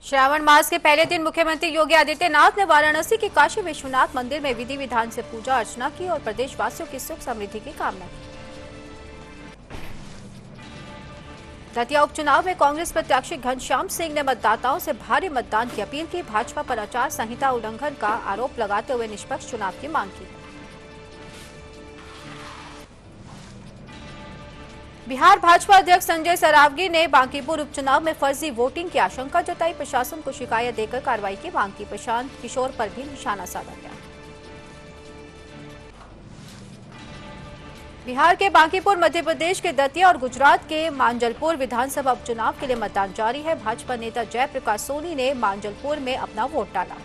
श्रावण मास के पहले दिन मुख्यमंत्री योगी आदित्यनाथ ने वाराणसी के काशी विश्वनाथ मंदिर में विधि विधान से पूजा अर्चना की और प्रदेशवासियों की सुख समृद्धि की कामना की। दतिया उपचुनाव में कांग्रेस प्रत्याशी घनश्याम सिंह ने मतदाताओं से भारी मतदान की अपील की। भाजपा पर आचार संहिता उल्लंघन का आरोप लगाते हुए निष्पक्ष चुनाव की मांग की। बिहार भाजपा अध्यक्ष संजय सरावगी ने बांकीपुर उपचुनाव में फर्जी वोटिंग की आशंका जताई। प्रशासन को शिकायत देकर कार्रवाई की मांग की। प्रशांत किशोर पर भी निशाना साधा गया। बिहार के बांकीपुर, मध्य प्रदेश के दतिया और गुजरात के मांजलपुर विधानसभा उपचुनाव के लिए मतदान जारी है। भाजपा नेता जयप्रकाश सोनी ने मांजलपुर में अपना वोट डाला।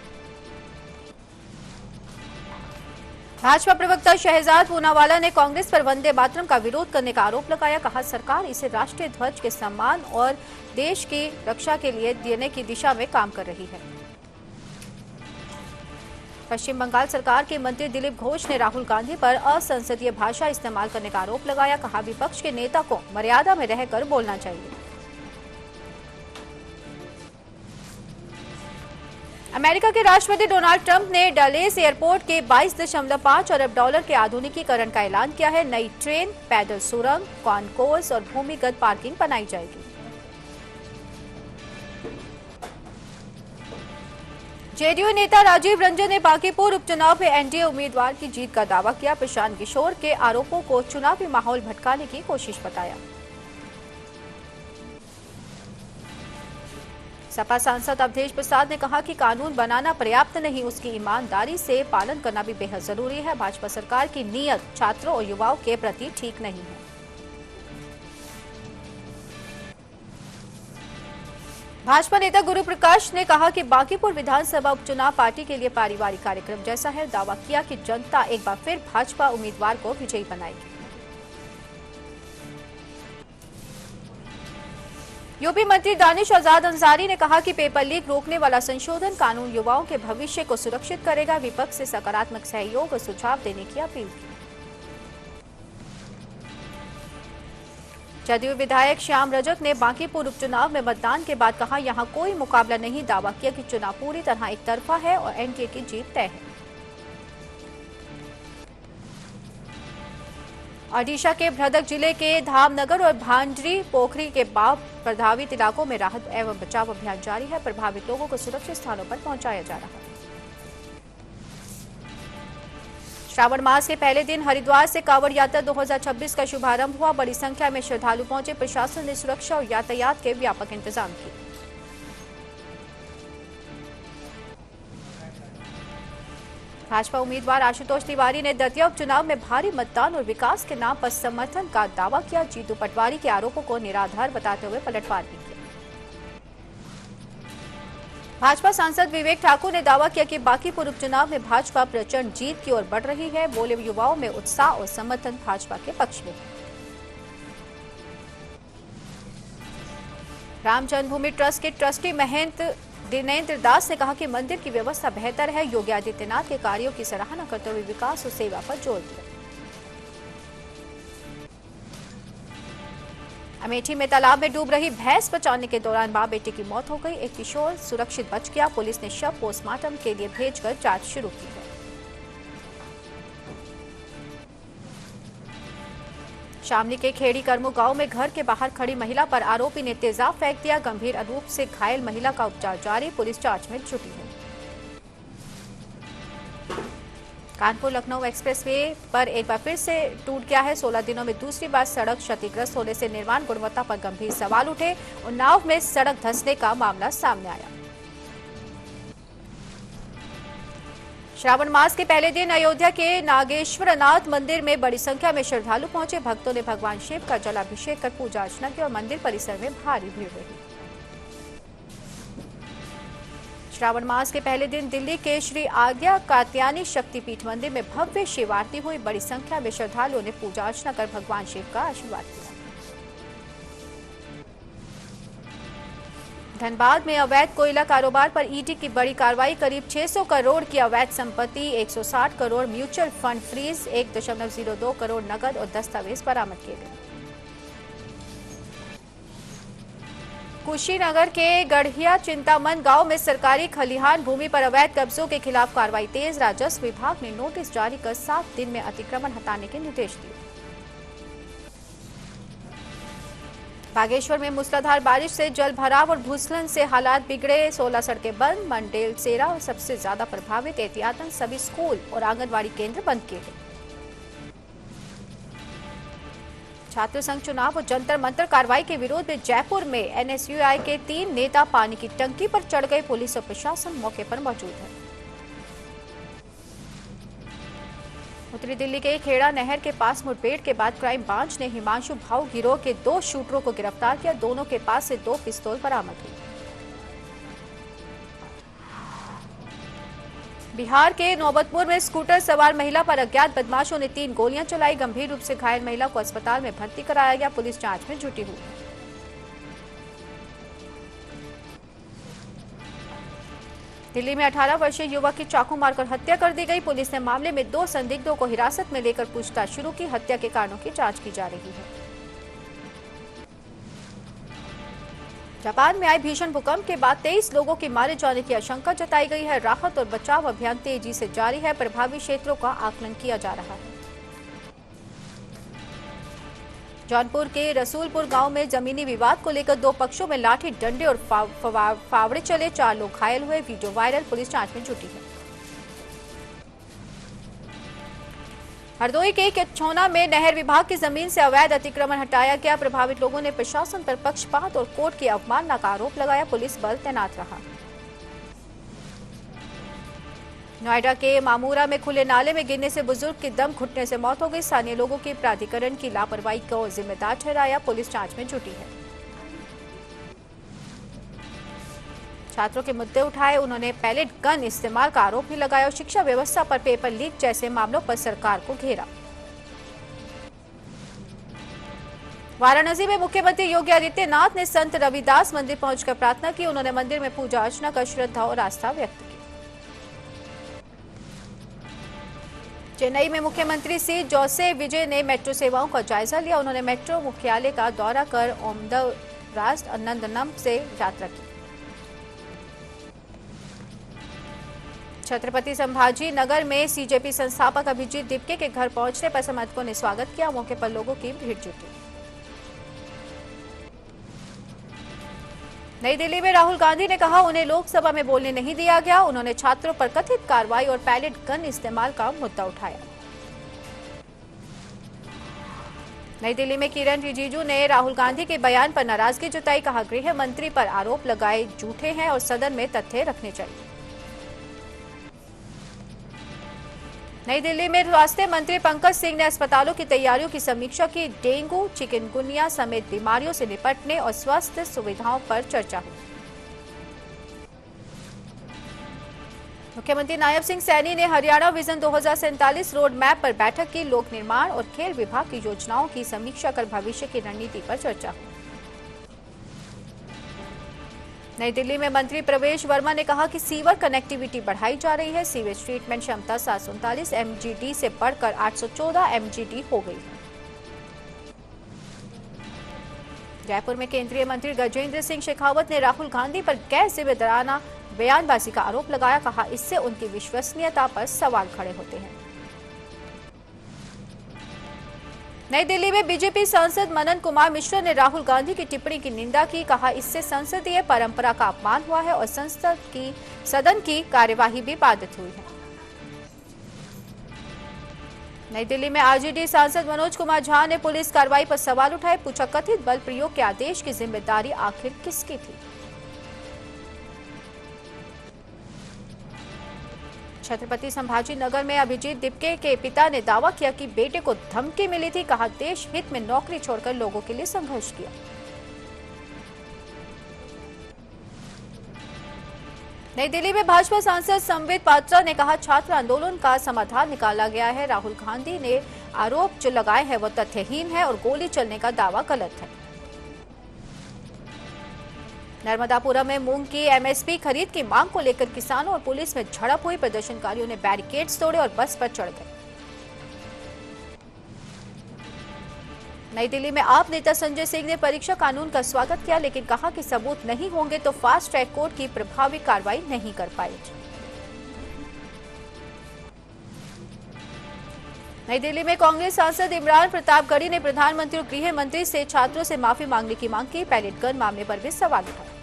भाजपा प्रवक्ता शहजाद पूनावाला ने कांग्रेस पर वंदे मातरम का विरोध करने का आरोप लगाया। कहा, सरकार इसे राष्ट्रीय ध्वज के सम्मान और देश की रक्षा के लिए देने की दिशा में काम कर रही है। पश्चिम बंगाल सरकार के मंत्री दिलीप घोष ने राहुल गांधी पर असंसदीय भाषा इस्तेमाल करने का आरोप लगाया। कहा, विपक्ष के नेता को मर्यादा में रहकर बोलना चाहिए। अमेरिका के राष्ट्रपति डोनाल्ड ट्रंप ने डलेस एयरपोर्ट के 22.5 अरब डॉलर के आधुनिकीकरण का ऐलान किया है। नई ट्रेन, पैदल सुरंग, कॉन्कोर्स और भूमिगत पार्किंग बनाई जाएगी। जेडीयू नेता राजीव रंजन ने बांकीपुर उपचुनाव में एनडीए उम्मीदवार की जीत का दावा किया। प्रशांत किशोर के आरोपों को चुनावी माहौल भटकाने की कोशिश बताया। सपा सांसद अवधेश प्रसाद ने कहा कि कानून बनाना पर्याप्त नहीं, उसकी ईमानदारी से पालन करना भी बेहद जरूरी है। भाजपा सरकार की नीयत छात्रों और युवाओं के प्रति ठीक नहीं है। भाजपा नेता गुरु प्रकाश ने कहा कि बांकीपुर विधानसभा उपचुनाव पार्टी के लिए पारिवारिक कार्यक्रम जैसा है। दावा किया कि जनता एक बार फिर भाजपा उम्मीदवार को विजयी बनाएगी। यूपी मंत्री दानिश आजाद अंसारी ने कहा कि पेपर लीक रोकने वाला संशोधन कानून युवाओं के भविष्य को सुरक्षित करेगा। विपक्ष से सकारात्मक सहयोग और सुझाव देने की अपील की। जदयू विधायक श्याम रजक ने बांकीपुर उपचुनाव में मतदान के बाद कहा, यहां कोई मुकाबला नहीं। दावा किया कि चुनाव पूरी तरह एक तरफा है और एनडीए की जीत तय है। ओडिशा के भद्रक जिले के धामनगर और भांडरी पोखरी के बाढ़ प्रभावित इलाकों में राहत एवं बचाव अभियान जारी है। प्रभावित लोगों को सुरक्षित स्थानों पर पहुंचाया जा रहा है। श्रावण मास के पहले दिन हरिद्वार से कांवड़ यात्रा 2026 का शुभारंभ हुआ। बड़ी संख्या में श्रद्धालु पहुंचे। प्रशासन ने सुरक्षा और यातायात के व्यापक इंतजाम किए। भाजपा उम्मीदवार आशुतोष तिवारी ने दतिया उपचुनाव में भारी मतदान और विकास के नाम पर समर्थन का दावा किया। जीतू पटवारी के आरोपों को निराधार बताते हुए पलटवार भी किया। भाजपा सांसद विवेक ठाकुर ने दावा किया कि बांकीपुर उपचुनाव में भाजपा प्रचंड जीत की ओर बढ़ रही है। बोले, युवाओं में उत्साह और समर्थन भाजपा के पक्ष में है। राम जन्मभूमि ट्रस्ट के ट्रस्टी महंत दिनेंद्र दास ने कहा कि मंदिर की व्यवस्था बेहतर है। योगी आदित्यनाथ के कार्यों की सराहना करते हुए विकास और सेवा पर जोर दिया। अमेठी में तालाब में डूब रही भैंस बचाने के दौरान मां बेटे की मौत हो गई। एक किशोर सुरक्षित बच गया। पुलिस ने शव पोस्टमार्टम के लिए भेजकर जांच शुरू की है। शामली के खेड़ी करमू गांव में घर के बाहर खड़ी महिला पर आरोपी ने तेजाब फेंक दिया। गंभीर रूप से घायल महिला का उपचार जारी। पुलिस जांच में जुटी है। कानपुर लखनऊ एक्सप्रेसवे पर एक बार फिर से टूट गया है। 16 दिनों में दूसरी बार सड़क क्षतिग्रस्त होने से निर्माण गुणवत्ता पर गंभीर सवाल उठे। उन्नाव में सड़क धंसने का मामला सामने आया। श्रावण मास के पहले दिन अयोध्या के नागेश्वरनाथ मंदिर में बड़ी संख्या में श्रद्धालु पहुंचे। भक्तों ने भगवान शिव का जलाभिषेक कर पूजा अर्चना की और मंदिर परिसर में भारी भीड़ रही। श्रावण मास के पहले दिन दिल्ली के श्री आज्ञा कात्यायनी शक्तिपीठ मंदिर में भव्य शिव आरती हुई। बड़ी संख्या में श्रद्धालुओं ने पूजा अर्चना कर भगवान शिव का आशीर्वाद लिया। धनबाद में अवैध कोयला कारोबार पर ईडी की बड़ी कार्रवाई। करीब 600 करोड़ की अवैध संपत्ति, 160 crore mutual fund freeze, 1.02 crore नकद और दस्तावेज बरामद किए गए। कुशीनगर के गढ़िया चिंतामन गांव में सरकारी खलिहान भूमि पर अवैध कब्जों के खिलाफ कार्रवाई तेज। राजस्व विभाग ने नोटिस जारी कर 7 दिन में अतिक्रमण हटाने के निर्देश दिए। बागेश्वर में मूसलाधार बारिश से जल भराव और भूस्खलन से हालात बिगड़े। 16 सड़कें बंद। मंडेल सेरा सबसे ज्यादा प्रभावित। एहतियातन सभी स्कूल और आंगनबाड़ी केंद्र बंद किए गए। छात्र संघ चुनाव और जंतर मंतर कार्रवाई के विरोध में जयपुर में एनएसयूआई के 3 नेता पानी की टंकी पर चढ़ गए। पुलिस और प्रशासन मौके पर मौजूद है। उत्तरी दिल्ली के खेड़ा नहर के पास मुठभेड़ के बाद क्राइम ब्रांच ने हिमांशु भाऊ गिरोह के 2 शूटरों को गिरफ्तार किया। दोनों के पास से 2 पिस्तौल बरामद हुई। बिहार के नौबतपुर में स्कूटर सवार महिला पर अज्ञात बदमाशों ने 3 गोलियां चलाई। गंभीर रूप से घायल महिला को अस्पताल में भर्ती कराया गया। पुलिस जांच में जुटी हुई है। दिल्ली में 18 वर्षीय युवक की चाकू मारकर हत्या कर दी गई। पुलिस ने मामले में 2 संदिग्धों को हिरासत में लेकर पूछताछ शुरू की। हत्या के कारणों की जांच की जा रही है। जापान में आए भीषण भूकंप के बाद 23 लोगों के मारे जाने की आशंका जताई गई है। राहत और बचाव अभियान तेजी से जारी है। प्रभावित क्षेत्रों का आकलन किया जा रहा है। जौनपुर के रसूलपुर गांव में जमीनी विवाद को लेकर 2 पक्षों में लाठी डंडे और फावड़े चले। 4 लोग घायल हुए। Video viral. पुलिस जांच में जुटी है। हरदोई के केछौना में नहर विभाग की जमीन से अवैध अतिक्रमण हटाया गया। प्रभावित लोगों ने प्रशासन पर पक्षपात और कोर्ट की अवमानना का आरोप लगाया। पुलिस बल तैनात रहा। नोएडा के मामूरा में खुले नाले में गिरने से बुजुर्ग की दम घुटने से मौत हो गई। स्थानीय लोगों की प्राधिकरण की लापरवाही को जिम्मेदार ठहराया। पुलिस जांच में जुटी है। छात्रों के मुद्दे उठाए। उन्होंने पैलेट गन इस्तेमाल का आरोप भी लगाया और शिक्षा व्यवस्था पर पेपर लीक जैसे मामलों पर सरकार को घेरा। वाराणसी में मुख्यमंत्री योगी आदित्यनाथ ने संत रविदास मंदिर पहुंचकर प्रार्थना की। उन्होंने मंदिर में पूजा अर्चना कर श्रद्धा और आस्था व्यक्त की। चेन्नई में मुख्यमंत्री सी जोसे विजय ने मेट्रो सेवाओं का जायजा लिया। उन्होंने मेट्रो मुख्यालय का दौरा कर ओमदराज नंदनम से यात्रा की। छत्रपति संभाजी नगर में सीजेपी संस्थापक अभिजीत दिपके के घर पहुंचने पर समर्थकों ने स्वागत किया। मौके पर लोगों की भीड़ जुटी। नई दिल्ली में राहुल गांधी ने कहा उन्हें लोकसभा में बोलने नहीं दिया गया। उन्होंने छात्रों पर कथित कार्रवाई और पैलेट गन इस्तेमाल का मुद्दा उठाया। नई दिल्ली में किरण रिजिजू ने राहुल गांधी के बयान पर नाराजगी जताई। कहा गृह मंत्री पर आरोप लगाए झूठे हैं और सदन में तथ्य रखने चाहिए। नई दिल्ली में स्वास्थ्य मंत्री पंकज सिंह ने अस्पतालों की तैयारियों की समीक्षा की। डेंगू, चिकनगुनिया समेत बीमारियों से निपटने और स्वास्थ्य सुविधाओं पर चर्चा हुई। मुख्यमंत्री नायब सिंह सैनी ने हरियाणा विजन 2047 रोड मैप पर बैठक की। लोक निर्माण और खेल विभाग की योजनाओं की समीक्षा कर भविष्य की रणनीति पर चर्चा हुई। नई दिल्ली में मंत्री प्रवेश वर्मा ने कहा कि सीवर कनेक्टिविटी बढ़ाई जा रही है। सीवेज ट्रीटमेंट क्षमता 739 एमजीडी से बढ़कर 814 एमजीडी हो गई है। जयपुर में केंद्रीय मंत्री गजेंद्र सिंह शेखावत ने राहुल गांधी पर गैर जिम्मेदाराना बयानबाजी का आरोप लगाया। कहा इससे उनकी विश्वसनीयता पर सवाल खड़े होते हैं। नई दिल्ली में बीजेपी सांसद मनन कुमार मिश्रा ने राहुल गांधी की टिप्पणी की निंदा की। कहा इससे संसदीय परंपरा का अपमान हुआ है और सदन की कार्यवाही भी बाधित हुई है। नई दिल्ली में आरजेडी सांसद मनोज कुमार झा ने पुलिस कार्रवाई पर सवाल उठाए। पूछा कथित बल प्रयोग के आदेश की जिम्मेदारी आखिर किसकी थी। छत्रपति संभाजी नगर में अभिजीत दिपके के पिता ने दावा किया कि बेटे को धमकी मिली थी। कहा देश हित में नौकरी छोड़कर लोगों के लिए संघर्ष किया। नई दिल्ली में भाजपा सांसद संबित पात्रा ने कहा छात्र आंदोलन का समाधान निकाला गया है। राहुल गांधी ने आरोप जो लगाए हैं वो तथ्यहीन है और गोली चलने का दावा गलत है। नर्मदापुरम में मूंग की एमएसपी खरीद की मांग को लेकर किसानों और पुलिस में झड़प हुई। प्रदर्शनकारियों ने बैरिकेड्स तोड़े और बस पर चढ़ गए। नई दिल्ली में आप नेता संजय सिंह ने परीक्षा कानून का स्वागत किया, लेकिन कहा कि सबूत नहीं होंगे तो फास्ट ट्रैक कोर्ट की प्रभावी कार्रवाई नहीं कर पाएगी। नई दिल्ली में कांग्रेस सांसद इमरान प्रतापगढ़ी ने प्रधानमंत्री और गृह मंत्री से छात्रों से माफी मांगने की मांग की। पैलेट गन मामले पर भी सवाल उठाए।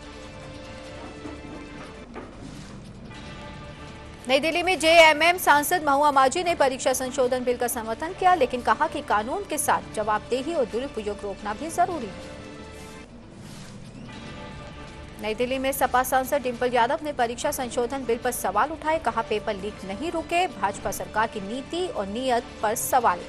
नई दिल्ली में जेएमएम सांसद महुआ माझी ने परीक्षा संशोधन बिल का समर्थन किया, लेकिन कहा कि कानून के साथ जवाबदेही और दुरुपयोग रोकना भी जरूरी है। नई दिल्ली में सपा सांसद डिंपल यादव ने परीक्षा संशोधन बिल पर सवाल उठाए। कहा पेपर लीक नहीं रुके, भाजपा सरकार की नीति और नीयत पर सवाल।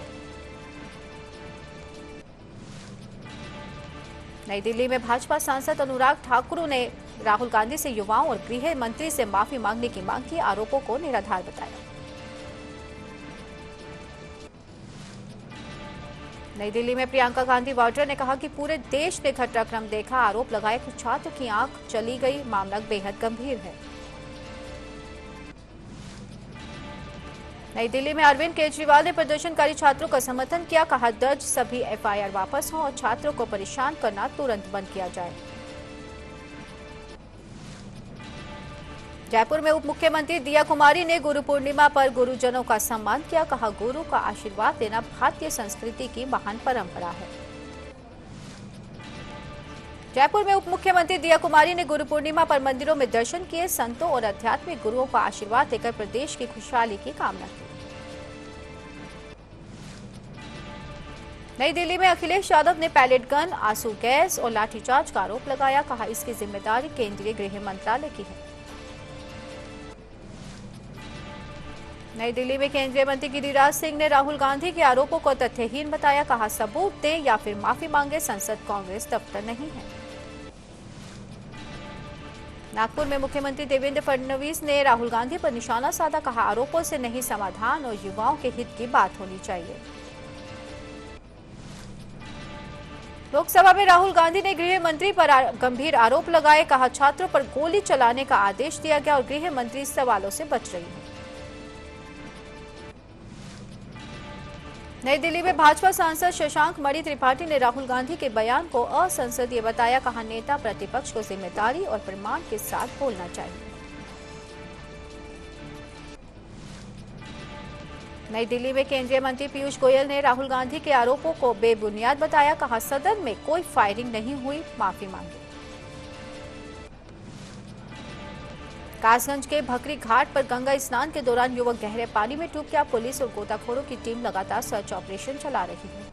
नई दिल्ली में भाजपा सांसद अनुराग ठाकुर ने राहुल गांधी से युवाओं और गृह मंत्री से माफी मांगने की मांग की, आरोपों को निराधार बताया। नई दिल्ली में प्रियंका गांधी वाड्रा ने कहा कि पूरे देश ने घटनाक्रम देखा, आरोप लगाया कि छात्र की आंख चली गई, मामला बेहद गंभीर है। नई दिल्ली में अरविंद केजरीवाल ने प्रदर्शनकारी छात्रों का समर्थन किया। कहा दर्ज सभी एफआईआर वापस हों और छात्रों को परेशान करना तुरंत बंद किया जाए। जयपुर में उप मुख्यमंत्री दिया कुमारी ने गुरु पूर्णिमा पर गुरुजनों का सम्मान किया। कहा गुरु का आशीर्वाद लेना भारतीय संस्कृति की महान परंपरा है। जयपुर में उप मुख्यमंत्री दिया कुमारी ने गुरु पूर्णिमा पर मंदिरों में दर्शन किए। संतों और आध्यात्मिक गुरुओं का आशीर्वाद लेकर प्रदेश की खुशहाली की कामना की। नई दिल्ली में अखिलेश यादव ने पैलेट गन, आंसू गैस और लाठीचार्ज का आरोप लगाया। कहा इसकी जिम्मेदारी केंद्रीय गृह मंत्रालय की है। नई दिल्ली में केंद्रीय मंत्री गिरिराज सिंह ने राहुल गांधी के आरोपों को तथ्यहीन बताया। कहा सबूत दें या फिर माफी मांगे, संसद कांग्रेस दफ्तर नहीं है। नागपुर में मुख्यमंत्री देवेंद्र फडणवीस ने राहुल गांधी पर निशाना साधा। कहा आरोपों से नहीं, समाधान और युवाओं के हित की बात होनी चाहिए। लोकसभा में राहुल गांधी ने गृह मंत्री पर गंभीर आरोप लगाए। कहा छात्रों पर गोली चलाने का आदेश दिया गया और गृह मंत्री सवालों से बच रही है। नई दिल्ली में भाजपा सांसद शशांक मणि त्रिपाठी ने राहुल गांधी के बयान को असंसदीय बताया। कहा नेता प्रतिपक्ष को जिम्मेदारी और प्रमाण के साथ बोलना चाहिए। नई दिल्ली में केंद्रीय मंत्री पीयूष गोयल ने राहुल गांधी के आरोपों को बेबुनियाद बताया। कहा सदन में कोई फायरिंग नहीं हुई, माफी मांगी। कासगंज के भकरी घाट पर गंगा स्नान के दौरान युवक गहरे पानी में डूब गया। पुलिस और गोताखोरों की टीम लगातार सर्च ऑपरेशन चला रही है।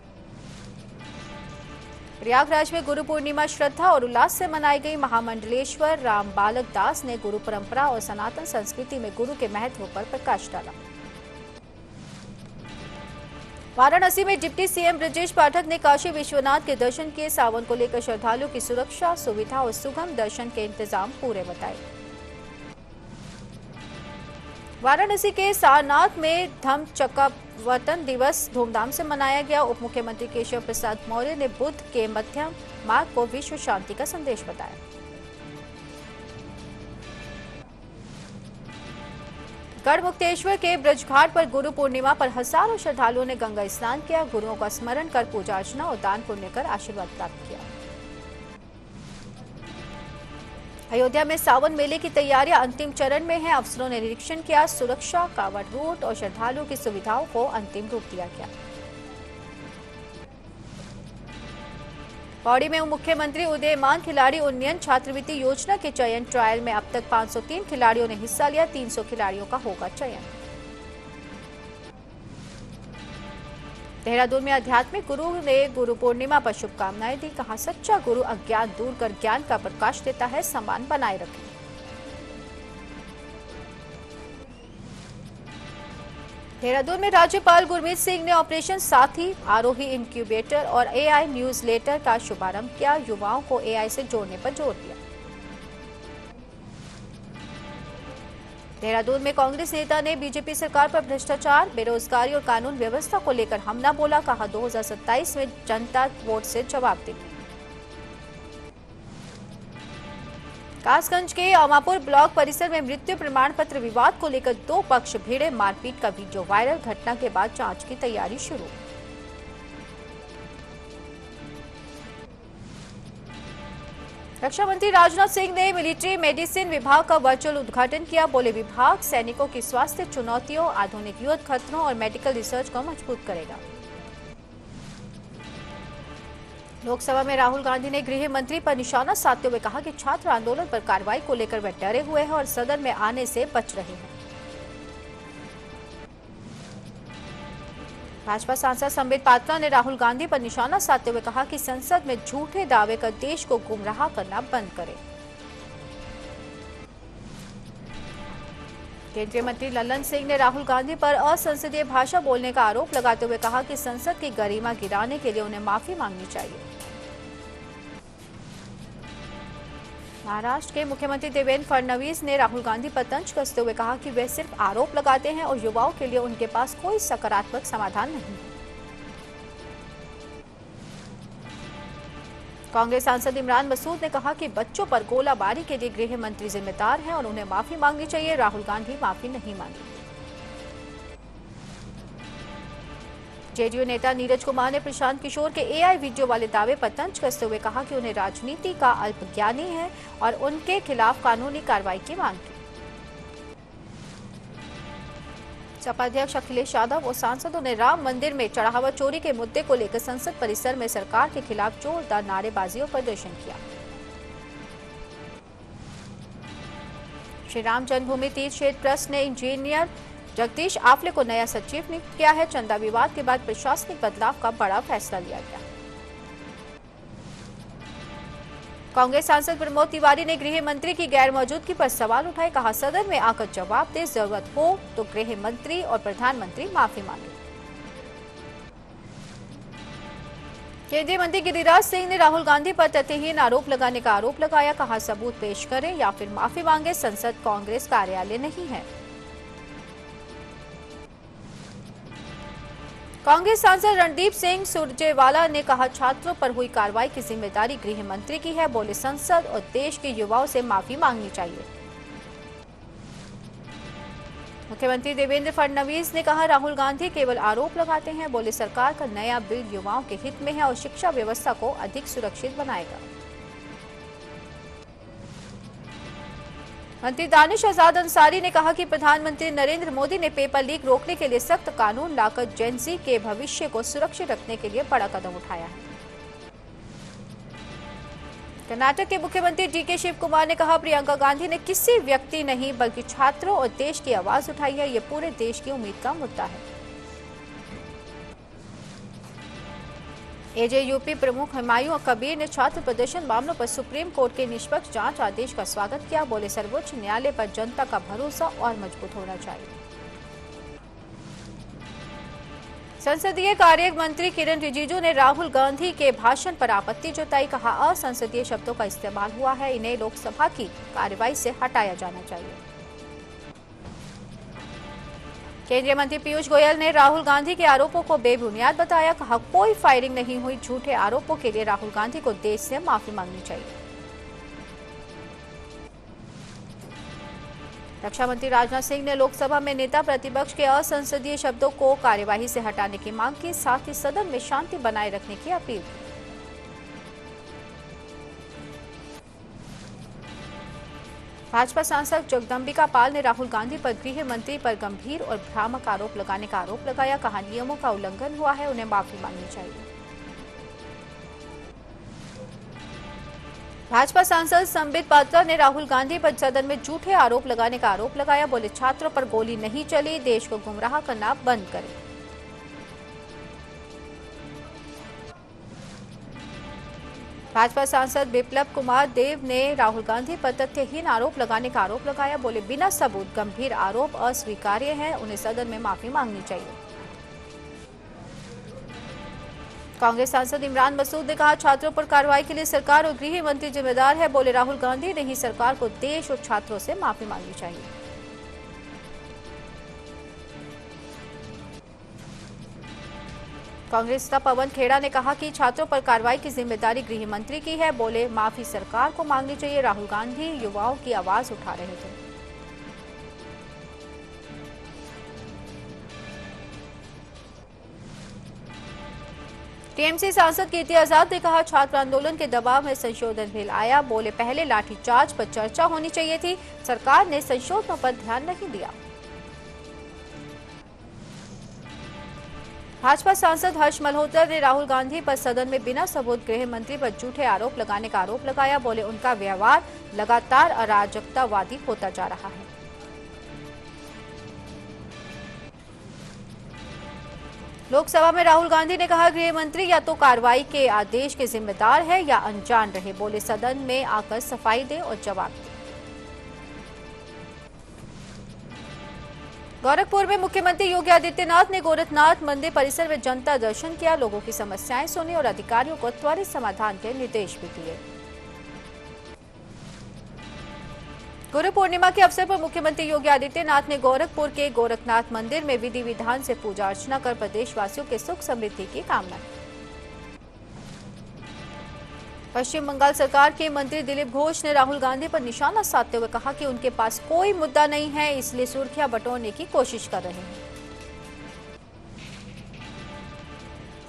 प्रयागराज में गुरु पूर्णिमा श्रद्धा और उल्लास से मनाई गई। महामंडलेश्वर राम बालक दास ने गुरु परंपरा और सनातन संस्कृति में गुरु के महत्व पर प्रकाश डाला। वाराणसी में डिप्टी सीएम ब्रजेश पाठक ने काशी विश्वनाथ के दर्शन किए। सावन को लेकर श्रद्धालुओं की सुरक्षा, सुविधा और सुगम दर्शन के इंतजाम पूरे बताए। वाराणसी के सारनाथ में धम्म चक्रावतन दिवस धूमधाम से मनाया गया। उप मुख्यमंत्री केशव प्रसाद मौर्य ने बुद्ध के मध्यम मार्ग को विश्व शांति का संदेश बताया। गढ़मुक्तेश्वर के ब्रजघाट पर गुरु पूर्णिमा पर हजारों श्रद्धालुओं ने गंगा स्नान किया। गुरुओं का स्मरण कर पूजा अर्चना और दान पुण्य कर आशीर्वाद प्राप्त किया। अयोध्या में सावन मेले की तैयारियां अंतिम चरण में है। अफसरों ने निरीक्षण किया। सुरक्षा, कांवड़ रूट और श्रद्धालुओं की सुविधाओं को अंतिम रूप दिया गया। पौड़ी में मुख्यमंत्री उदीयमान खिलाड़ी उन्नयन छात्रवृत्ति योजना के चयन ट्रायल में अब तक 503 खिलाड़ियों ने हिस्सा लिया। 300 खिलाड़ियों का होगा चयन। देहरादून में आध्यात्मिक गुरु ने गुरु पूर्णिमा पर शुभकामनाएं दी। कहा सच्चा गुरु अज्ञान दूर कर ज्ञान का प्रकाश देता है, सम्मान बनाए रखें। देहरादून में राज्यपाल गुरमीत सिंह ने ऑपरेशन साथी, आरोही इंक्यूबेटर और एआई न्यूज़लेटर का शुभारंभ किया। युवाओं को एआई से जोड़ने पर जोर दिया। देहरादून में कांग्रेस नेता ने बीजेपी सरकार पर भ्रष्टाचार, बेरोजगारी और कानून व्यवस्था को लेकर हमला बोला। कहा 2027 में जनता वोट से जवाब देगी। कासगंज के अमापुर ब्लॉक परिसर में मृत्यु प्रमाण पत्र विवाद को लेकर दो पक्ष भिड़े। मारपीट का वीडियो वायरल। घटना के बाद जांच की तैयारी शुरू। रक्षा मंत्री राजनाथ सिंह ने मिलिट्री मेडिसिन विभाग का वर्चुअल उद्घाटन किया। बोले, विभाग सैनिकों की स्वास्थ्य चुनौतियों, आधुनिक युद्ध खतरों और मेडिकल रिसर्च को मजबूत करेगा। लोकसभा में राहुल गांधी ने गृह मंत्री पर निशाना साधते हुए कहा कि छात्र आंदोलन पर कार्रवाई को लेकर वे डरे हुए हैं और सदन में आने से बच रहे हैं। भाजपा सांसद संबित पात्रा ने राहुल गांधी पर निशाना साधते हुए कहा कि संसद में झूठे दावे कर देश को गुमराह करना बंद करें। केंद्रीय मंत्री लल्लन सिंह ने राहुल गांधी पर असंसदीय भाषा बोलने का आरोप लगाते हुए कहा कि संसद की गरिमा गिराने के लिए उन्हें माफी मांगनी चाहिए। महाराष्ट्र के मुख्यमंत्री देवेंद्र फडणवीस ने राहुल गांधी पर तंज कसते हुए कहा कि वे सिर्फ आरोप लगाते हैं और युवाओं के लिए उनके पास कोई सकारात्मक समाधान नहीं है। कांग्रेस सांसद इमरान मसूद ने कहा कि बच्चों पर गोलाबारी के लिए गृह मंत्री जिम्मेदार हैं और उन्हें माफी मांगनी चाहिए। राहुल गांधी माफी नहीं मांगे। जेडीयू नेता नीरज कुमार ने प्रशांत किशोर के एआई वीडियो वाले दावे पर तंज कसते हुए कहा कि उन्हें राजनीति का अल्पज्ञानी है और उनके खिलाफ कानूनी कार्रवाई की मांग की। सपा अध्यक्ष अखिलेश यादव और सांसदों ने राम मंदिर में चढ़ावा चोरी के मुद्दे को लेकर संसद परिसर में सरकार के खिलाफ जोरदार नारेबाजी और प्रदर्शन किया। श्री राम जन्मभूमि तीर्थ क्षेत्र ट्रस्ट ने इंजीनियर जगदीश आफले को नया सचिव नियुक्त किया है। चंदा विवाद के बाद प्रशासनिक बदलाव का बड़ा फैसला लिया गया। कांग्रेस सांसद प्रमोद तिवारी ने गृह मंत्री की गैर मौजूदगी पर सवाल उठाए। कहा, सदन में आकर जवाब दे, जरूरत हो तो गृह मंत्री और प्रधानमंत्री माफी मांगे। केंद्रीय मंत्री गिरिराज सिंह ने राहुल गांधी पर तथ्यहीन आरोप लगाने का आरोप लगाया। कहा, सबूत पेश करें या फिर माफी मांगे, संसद कांग्रेस कार्यालय नहीं है। कांग्रेस सांसद रणदीप सिंह सुरजेवाला ने कहा, छात्रों पर हुई कार्रवाई की जिम्मेदारी गृह मंत्री की है। बोले, संसद और देश के युवाओं से माफी मांगनी चाहिए। मुख्यमंत्री देवेंद्र फडणवीस ने कहा, राहुल गांधी केवल आरोप लगाते हैं। बोले, सरकार का नया बिल युवाओं के हित में है और शिक्षा व्यवस्था को अधिक सुरक्षित बनाएगा। मंत्री दानिश आजाद अंसारी ने कहा कि प्रधानमंत्री नरेंद्र मोदी ने पेपर लीक रोकने के लिए सख्त कानून लाकर जेन ज़ी के भविष्य को सुरक्षित रखने के लिए बड़ा कदम उठाया है। कर्नाटक के मुख्यमंत्री डीके शिव कुमार ने कहा, प्रियंका गांधी ने किसी व्यक्ति नहीं बल्कि छात्रों और देश की आवाज उठाई है। ये पूरे देश की उम्मीद का मुद्दा है। एजेयूपी प्रमुख हुमायूं कबीर ने छात्र प्रदर्शन मामलों पर सुप्रीम कोर्ट के निष्पक्ष जांच आदेश का स्वागत किया। बोले, सर्वोच्च न्यायालय पर जनता का भरोसा और मजबूत होना चाहिए। संसदीय कार्य मंत्री किरण रिजिजू ने राहुल गांधी के भाषण पर आपत्ति जताई। कहा, असंसदीय शब्दों का इस्तेमाल हुआ है, इन्हें लोकसभा की कार्यवाही से हटाया जाना चाहिए। केंद्रीय मंत्री पीयूष गोयल ने राहुल गांधी के आरोपों को बेबुनियाद बताया। कहा, कोई फायरिंग नहीं हुई। झूठे आरोपों के लिए राहुल गांधी को देश से माफी मांगनी चाहिए। रक्षा मंत्री राजनाथ सिंह ने लोकसभा में नेता प्रतिपक्ष के असंसदीय शब्दों को कार्यवाही से हटाने की मांग की। साथ ही सदन में शांति बनाए रखने की अपील की। भाजपा सांसद जगदम्बिका पाल ने राहुल गांधी पर गृह मंत्री पर गंभीर और भ्रामक आरोप लगाने का आरोप लगाया। कहा, नियमों का उल्लंघन हुआ है, उन्हें माफी मांगनी चाहिए। भाजपा सांसद संबित पात्रा ने राहुल गांधी पर सदन में झूठे आरोप लगाने का आरोप लगाया। बोले, छात्रों पर गोली नहीं चली, देश को गुमराह करना बंद करें। भाजपा सांसद बिप्लब कुमार देव ने राहुल गांधी पर तथ्यहीन आरोप लगाने का आरोप लगाया। बोले, बिना सबूत गंभीर आरोप अस्वीकार्य हैं, उन्हें सदन में माफी मांगनी चाहिए। कांग्रेस सांसद इमरान मसूद ने कहा, छात्रों पर कार्रवाई के लिए सरकार और गृह मंत्री जिम्मेदार है। बोले, राहुल गांधी ने ही सरकार को देश और छात्रों से माफी मांगनी चाहिए। कांग्रेस नेता पवन खेड़ा ने कहा कि छात्रों पर कार्रवाई की जिम्मेदारी गृह मंत्री की है। बोले, माफी सरकार को मांगनी चाहिए। राहुल गांधी युवाओं की आवाज उठा रहे थे। टीएमसी सांसद कीर्ति आजाद ने कहा, छात्र आंदोलन के दबाव में संशोधन बिल आया। बोले, पहले लाठीचार्ज पर चर्चा होनी चाहिए थी, सरकार ने संशोधनों पर ध्यान नहीं दिया। भाजपा सांसद हर्ष मल्होत्रा ने राहुल गांधी पर सदन में बिना सबूत गृह मंत्री पर झूठे आरोप लगाने का आरोप लगाया। बोले, उनका व्यवहार लगातार अराजकतावादी होता जा रहा है। लोकसभा में राहुल गांधी ने कहा, गृह मंत्री या तो कार्रवाई के आदेश के जिम्मेदार है या अनजान रहे। बोले, सदन में आकर सफाई दे और जवाब दे। गोरखपुर में मुख्यमंत्री योगी आदित्यनाथ ने गोरखनाथ मंदिर परिसर में जनता दर्शन किया, लोगों की समस्याएं सुनी और अधिकारियों को त्वरित समाधान के निर्देश भी दिए। गुरु पूर्णिमा के अवसर पर मुख्यमंत्री योगी आदित्यनाथ ने गोरखपुर के गोरखनाथ मंदिर में विधि विधान से पूजा अर्चना कर प्रदेशवासियों के सुख समृद्धि की कामना की। पश्चिम बंगाल सरकार के मंत्री दिलीप घोष ने राहुल गांधी पर निशाना साधते हुए कहा कि उनके पास कोई मुद्दा नहीं है, इसलिए सुर्खियां बटोरने की कोशिश कर रहे हैं।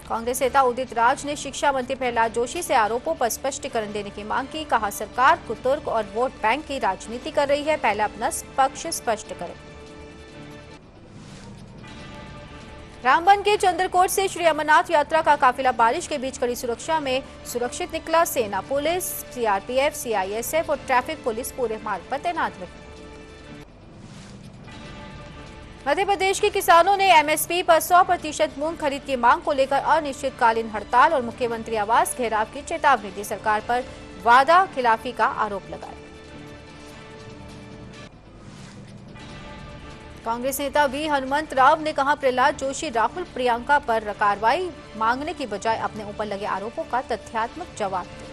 कांग्रेस नेता उदित राज ने शिक्षा मंत्री प्रहलाद जोशी से आरोपों पर स्पष्टीकरण देने की मांग की। कहा, सरकार कुतर्क और वोट बैंक की राजनीति कर रही है, पहले अपना पक्ष स्पष्ट करें। रामबन के चंद्रकोट से श्री अमरनाथ यात्रा का काफिला बारिश के बीच कड़ी सुरक्षा में सुरक्षित निकला। सेना, पुलिस, सीआरपीएफ, सीआईएसएफ और ट्रैफिक पुलिस पूरे मार्ग पर तैनात रही। मध्य प्रदेश के किसानों ने एमएसपी पर 100% मूंग खरीद की मांग को लेकर अनिश्चितकालीन हड़ताल और मुख्यमंत्री आवास घेराव की चेतावनी दी। सरकार पर वादा खिलाफी का आरोप लगाया। कांग्रेस नेता वी हनुमंत राव ने कहा, प्रहलाद जोशी राहुल प्रियंका पर कार्रवाई मांगने की बजाय अपने ऊपर लगे आरोपों का तथ्यात्मक जवाब दें।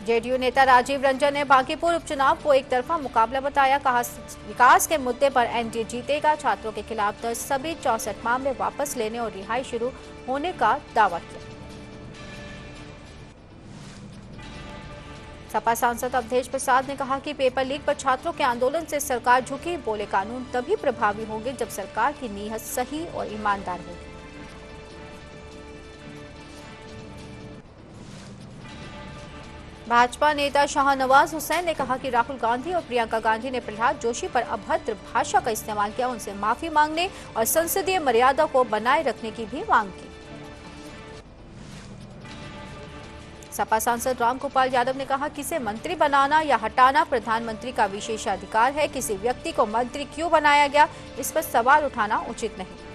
जेडीयू नेता राजीव रंजन ने बांकीपुर उपचुनाव को एक तरफा मुकाबला बताया। कहा, विकास के मुद्दे पर एनडीए जीतेगा। छात्रों के खिलाफ दर्ज सभी 64 मामले वापस लेने और रिहाई शुरू होने का दावा किया। सपा सांसद अवधेश प्रसाद ने कहा कि पेपर लीक पर छात्रों के आंदोलन से सरकार झुकी। बोले, कानून तभी प्रभावी होंगे जब सरकार की नीयत सही और ईमानदार होगी। भाजपा नेता शाहनवाज हुसैन ने कहा कि राहुल गांधी और प्रियंका गांधी ने प्रहलाद जोशी पर अभद्र भाषा का इस्तेमाल किया, उनसे माफी मांगने और संसदीय मर्यादा को बनाए रखने की भी मांग की। सपा सांसद रामगोपाल यादव ने कहा, किसे मंत्री बनाना या हटाना प्रधानमंत्री का विशेषाधिकार है। किसी व्यक्ति को मंत्री क्यों बनाया गया, इस पर सवाल उठाना उचित नहीं।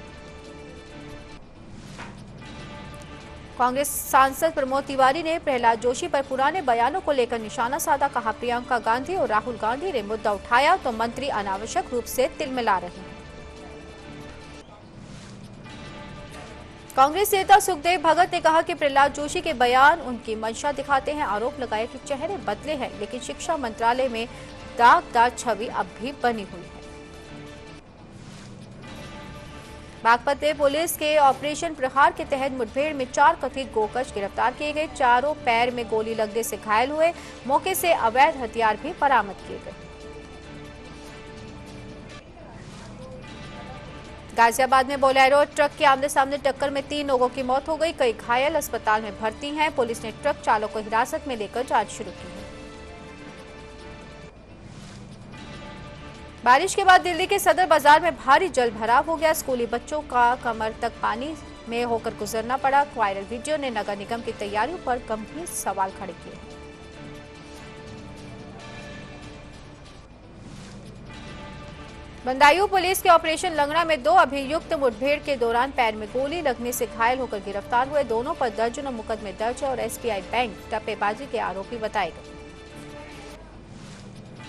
कांग्रेस सांसद प्रमोद तिवारी ने प्रहलाद जोशी पर पुराने बयानों को लेकर निशाना साधा। कहा, प्रियंका गांधी और राहुल गांधी ने मुद्दा उठाया तो मंत्री अनावश्यक रूप से तिलमिला रहे हैं। कांग्रेस नेता सुखदेव भगत ने कहा कि प्रहलाद जोशी के बयान उनकी मंशा दिखाते हैं। आरोप लगाया कि चेहरे बदले हैं, लेकिन शिक्षा मंत्रालय में दागदार छवि अब भी बनी हुई है। बागपत में पुलिस के ऑपरेशन प्रहार के तहत मुठभेड़ में 4 कथित गोकश गिरफ्तार किए गए। चारों पैर में गोली लगने से घायल हुए। मौके से अवैध हथियार भी बरामद किए गए। गाजियाबाद में बोलेरो और ट्रक की आमने सामने टक्कर में 3 लोगों की मौत हो गई। कई घायल अस्पताल में भर्ती हैं। पुलिस ने ट्रक चालक को हिरासत में लेकर जांच शुरू की है। बारिश के बाद दिल्ली के सदर बाजार में भारी जल भराव हो गया। स्कूली बच्चों का कमर तक पानी में होकर गुजरना पड़ा। वायरल वीडियो ने नगर निगम की तैयारियों पर गंभीर सवाल खड़े किए। बदायूं पुलिस के ऑपरेशन लंगड़ा में 2 अभियुक्त मुठभेड़ के दौरान पैर में गोली लगने से घायल होकर गिरफ्तार हुए। दोनों पर दर्जनों मुकदमे दर्ज है और एसबीआई बैंक टप्पेबाजी के आरोपी बताए गए।